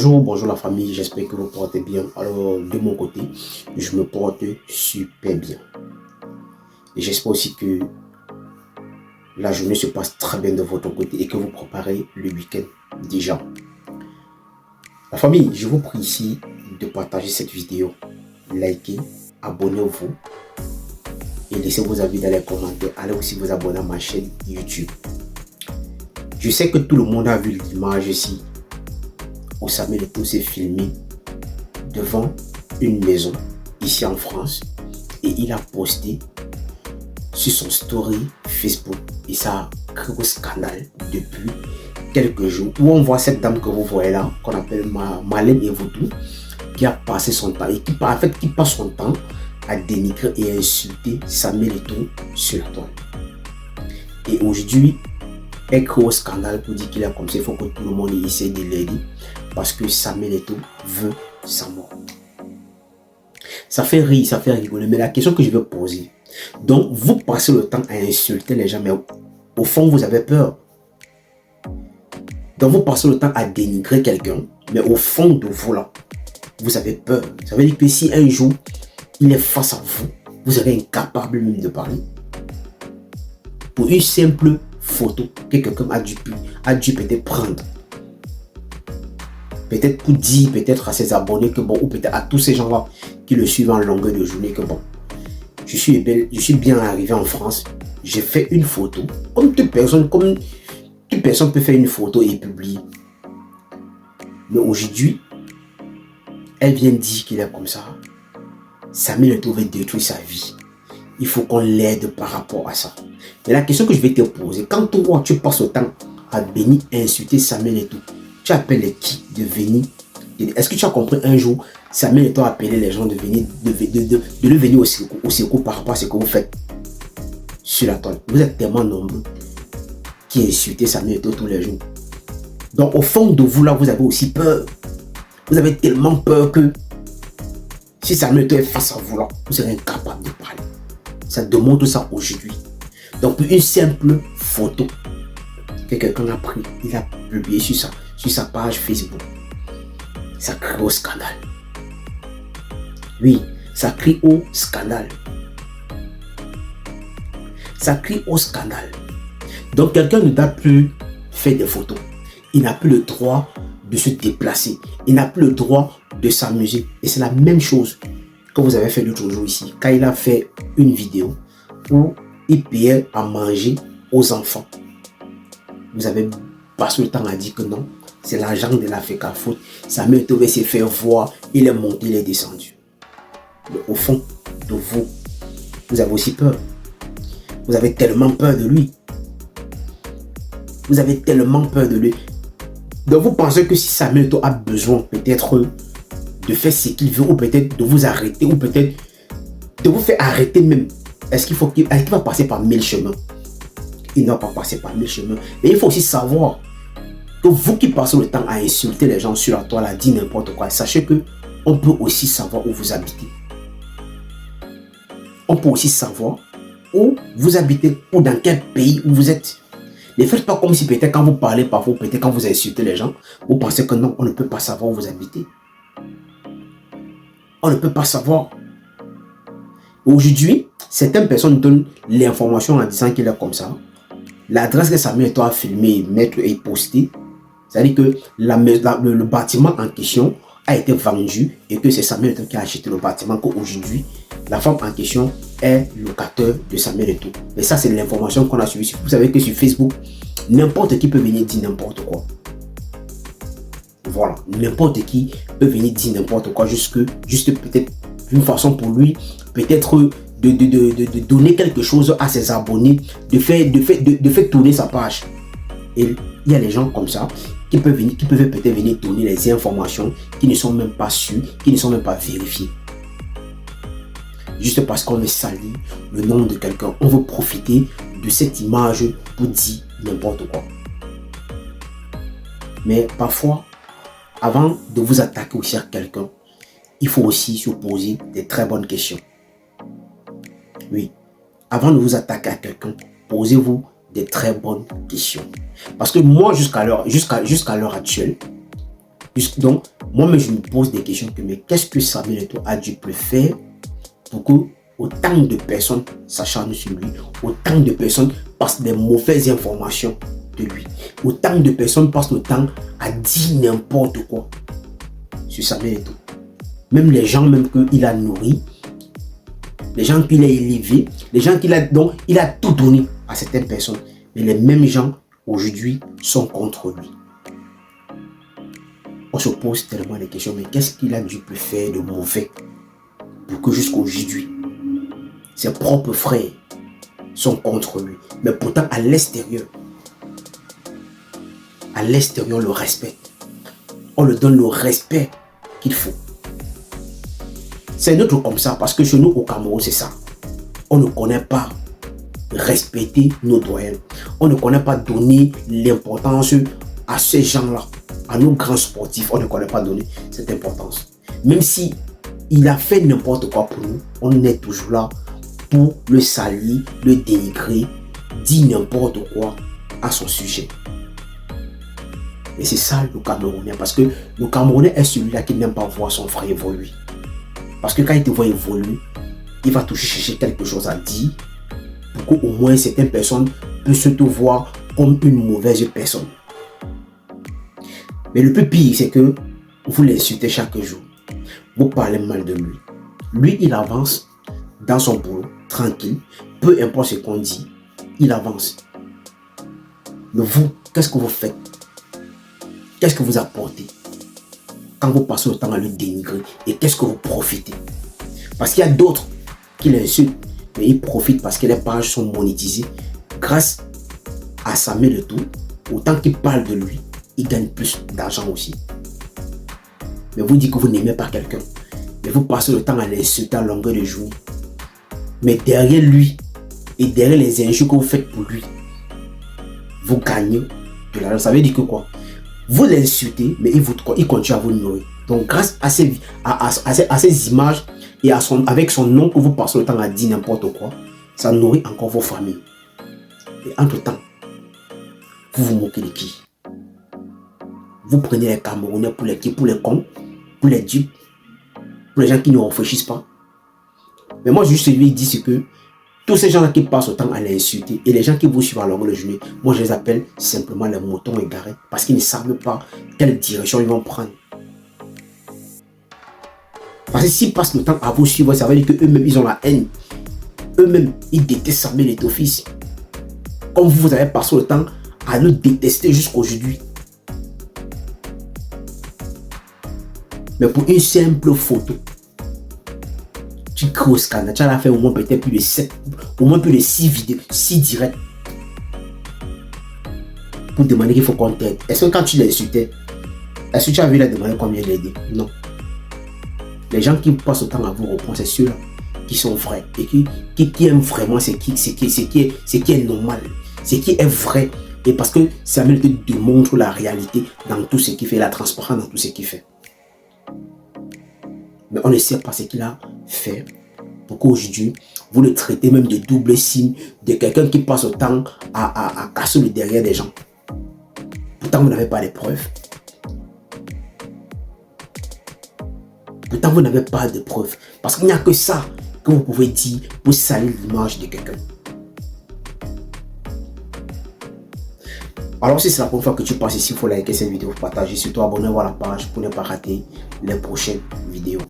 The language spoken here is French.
Bonjour la famille, j'espère que vous portez bien. Alors de mon côté, je me porte super bien. Et j'espère aussi que la journée se passe très bien de votre côté et que vous préparez le week-end déjà. La famille, je vous prie ici de partager cette vidéo, likez, abonnez-vous et laissez vos avis dans les commentaires. Allez aussi vous abonner à ma chaîne YouTube. Je sais que tout le monde a vu l'image ici où Samuel Eto'o s'est filmé devant une maison ici en France et il a posté sur son story Facebook et ça a créé un scandale depuis quelques jours où on voit cette dame que vous voyez là qu'on appelle Marlène Evoudou qui a passé son temps et qui passe son temps à dénigrer et à insulter Samuel Eto'o sur la toile. Et aujourd'hui, elle crée un scandale pour dire qu'il est comme ça. Il faut que tout le monde essaie de l'aider parce que Samuel Eto'o veut sa mort. Ça fait rire, ça fait rigoler, mais la question que je vais poser, donc vous passez le temps à insulter les gens, mais au fond vous avez peur. Donc vous passez le temps à dénigrer quelqu'un, mais au fond de vous là, vous avez peur. Ça veut dire que si un jour il est face à vous, vous serez incapable même de parler. Pour une simple photo que quelqu'un a dû peut-être prendre. Peut-être pour dire peut-être à ses abonnés que bon, ou peut-être à tous ces gens-là qui le suivent en longueur de journée que bon, je suis bien arrivé en France, j'ai fait une photo, comme toute personne peut faire une photo et publier. Mais aujourd'hui, elle vient dire qu'il est comme ça. Samuel Eto'o veut détruire sa vie. Il faut qu'on l'aide par rapport à ça. Mais la question que je vais te poser, quand toi tu passes le temps à bénir et insulter Samuel Eto'o, tu appelles qui de venir? Est-ce que tu as compris un jour, Samuel Eto'o a appelé les gens de le venir au secours par rapport à ce que vous faites sur la toile? Vous êtes tellement nombreux qui insultez Samuel Eto'o tous les jours. Donc au fond de vous là, vous avez aussi peur. Vous avez tellement peur que si Samuel Eto'o est face à vous là, vous serez incapable de parler. Ça démontre ça aujourd'hui. Donc une simple photo que quelqu'un a pris, il a publié sur sa page Facebook. Ça crée au scandale. Oui, ça crée au scandale. Ça crée au scandale. Donc quelqu'un ne doit plus faire des photos. Il n'a plus le droit de se déplacer. Il n'a plus le droit de s'amuser. Et c'est la même chose que vous avez fait l'autre jour ici. Quand il a fait une vidéo où il payait à manger aux enfants. Vous avez passé le temps à dire que non, c'est l'argent de l'Afrique à faute. Samuel Eto'o s'est fait voir, il est monté, il est descendu. Mais au fond de vous, vous avez aussi peur. Vous avez tellement peur de lui. Vous avez tellement peur de lui. Donc vous pensez que si Samuel Eto'o a besoin peut-être de faire ce qu'il veut, ou peut-être de vous arrêter, ou peut-être de vous faire arrêter même, est-ce qu'il va passer par 1000 chemins? Il ne va pas passer par 1000 chemins. Et il faut aussi savoir que vous qui passez le temps à insulter les gens sur la toile, à dire n'importe quoi, sachez que on peut aussi savoir où vous habitez. On peut aussi savoir où vous habitez ou dans quel pays où vous êtes. Ne faites pas comme si peut-être quand vous parlez parfois, peut-être quand vous insultez les gens, vous pensez que non, on ne peut pas savoir où vous habitez. On ne peut pas savoir. Aujourd'hui, certaines personnes donnent l'information en disant qu'il est comme ça. L'adresse que Samuel Eto'o a filmé, mettre et posté, c'est-à-dire que le bâtiment en question a été vendu et que c'est Samuel Eto'o qui a acheté le bâtiment, qu'aujourd'hui, la femme en question est locataire de Samuel Eto'o. Mais ça, c'est l'information qu'on a suivie. Vous savez que sur Facebook, n'importe qui peut venir dire n'importe quoi. Voilà, n'importe qui peut venir dire n'importe quoi, juste peut-être une façon pour lui, peut-être de donner quelque chose à ses abonnés, de faire tourner sa page. Et il y a des gens comme ça qui peuvent peut-être venir donner les informations qui ne sont même pas sûres, qui ne sont même pas vérifiées. Juste parce qu'on veut salir le nom de quelqu'un, on veut profiter de cette image pour dire n'importe quoi. Mais parfois, avant de vous attaquer aussi à quelqu'un, il faut aussi se poser des très bonnes questions. Oui, avant de vous attaquer à quelqu'un, posez-vous des très bonnes questions. Parce que moi, jusqu'à l'heure actuelle, Donc, moi-même, je me pose des questions que, mais qu'est-ce que Samuel Eto'o a dû faire pour que autant de personnes s'acharnent sur lui, autant de personnes passent des mauvaises informations de lui, autant de personnes passent le temps à dire n'importe quoi sur Samuel Eto'o. Même les gens même qu'il a nourris, les gens qu'il a élevés, les gens donc il a tout donné à certaines personnes. Mais les mêmes gens aujourd'hui sont contre lui. On se pose tellement de questions, mais qu'est-ce qu'il a dû faire de mauvais pour que jusqu'aujourd'hui, ses propres frères sont contre lui. Mais pourtant, à l'extérieur, on le respecte. On lui donne le respect qu'il faut. C'est un autre comme ça, parce que chez nous au Cameroun, c'est ça. On ne connaît pas respecter nos doyens. On ne connaît pas donner l'importance à ces gens-là, à nos grands sportifs. On ne connaît pas donner cette importance. Même si il a fait n'importe quoi pour nous, on est toujours là pour le salir, le dénigrer, dire n'importe quoi à son sujet. Et c'est ça le Camerounais, parce que le Camerounais est celui-là qui n'aime pas voir son frère évoluer. Parce que quand il te voit évoluer, il va toujours chercher quelque chose à dire pour qu'au moins certaines personnes puissent te voir comme une mauvaise personne. Mais le plus pire, c'est que vous l'insultez chaque jour. Vous parlez mal de lui. Lui, il avance dans son boulot, tranquille. Peu importe ce qu'on dit, il avance. Mais vous, qu'est-ce que vous faites? Qu'est-ce que vous apportez quand vous passez le temps à le dénigrer? Et qu'est-ce que vous profitez? Parce qu'il y a d'autres qui l'insultent, mais ils profitent parce que les pages sont monétisées. Grâce à Samuel Eto'o, autant qu'il parle de lui, il gagne plus d'argent aussi. Mais vous dites que vous n'aimez pas quelqu'un, mais vous passez le temps à l'insulter à longueur de journée. Mais derrière lui, et derrière les injures que vous faites pour lui, vous gagnez de l'argent. Ça veut dire que quoi? Vous l'insultez, mais il continue à vous nourrir. Donc grâce à ces images et avec son nom que vous passez le temps à dire n'importe quoi, ça nourrit encore vos familles. Et entre-temps, vous vous moquez de qui? Vous prenez les Camerounais pour les cons, pour les dupes, pour les gens qui ne réfléchissent pas. Mais moi, juste lui dis ce que tous ces gens-là qui passent le temps à l'insulter et les gens qui vous suivent à longueur de journée, moi je les appelle simplement les moutons égarés parce qu'ils ne savent pas quelle direction ils vont prendre. Parce que s'ils passent le temps à vous suivre, ça veut dire qu'eux-mêmes ils ont la haine. Eux-mêmes ils détestent Samuel Eto'o fils. Comme vous avez passé le temps à le détester jusqu'aujourd'hui. Mais pour une simple photo, tu crées au scandale, tu as fait au moins peut-être plus de 7, au moins plus de 6 vidéos, 6 directs. Pour demander qu'il faut qu'on t'aide. Est-ce que quand tu l'insultais, est-ce que tu as vu la demander combien l'aider? Non. Les gens qui passent le temps à vous reprendre, c'est ceux-là qui sont vrais et qui aiment vraiment ce qui est normal, ce qui est vrai. Et parce que Samuel te démontre la réalité dans tout ce qu'il fait, la transparence dans tout ce qu'il fait. Mais on ne sait pas ce qu'il a fait pour qu'aujourd'hui, vous le traitez même de double signe, de quelqu'un qui passe le temps à casser le derrière des gens. Pourtant, vous n'avez pas de preuves. Pourtant, vous n'avez pas de preuves. Parce qu'il n'y a que ça que vous pouvez dire pour salir l'image de quelqu'un. Alors, si c'est la première fois que tu passes ici, il faut liker cette vidéo, partager, surtout abonner à la page pour ne pas rater les prochaines vidéos.